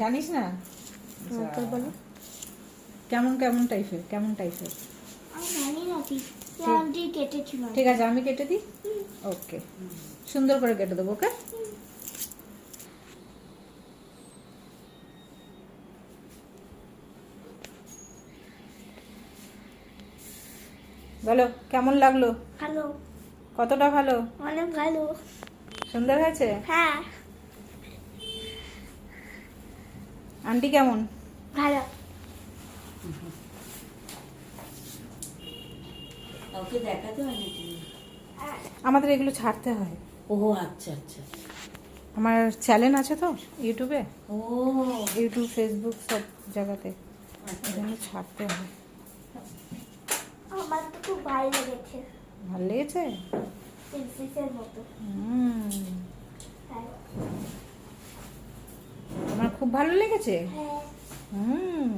জানিস না? তো বলো কেমন কেমন টাইপের কেমন টাইপের? আমি জানি না কি কেটেছিল। ঠিক আছে, আমি কেটে দিই। ওকে, সুন্দর করে কেটে দেবো। ওকে, বলো কেমন লাগলো? ভালো, কতটা ভালো? অনেক ভালো। সুন্দর হয়েছে? হ্যাঁ, আন্টি কেমন? ভালো। কাউকে দেখাতে হয় নাকি? আমাদের এগুলো ছাড়তে হয়। ও আচ্ছা আচ্ছা। আমার চ্যানেল আছে তো ইউটিউবে, ও ইউটিউব ফেসবুক সব জায়গাতে, আচ্ছা। এজন্য ছাড়তে হয়। আমার তো খুব ভালো লেগেছে, ভালো লেগেছে? প্রিন্সেসের মতো। হ্যাঁ। তোমার খুব ভালো লেগেছে? হ্যাঁ। হুম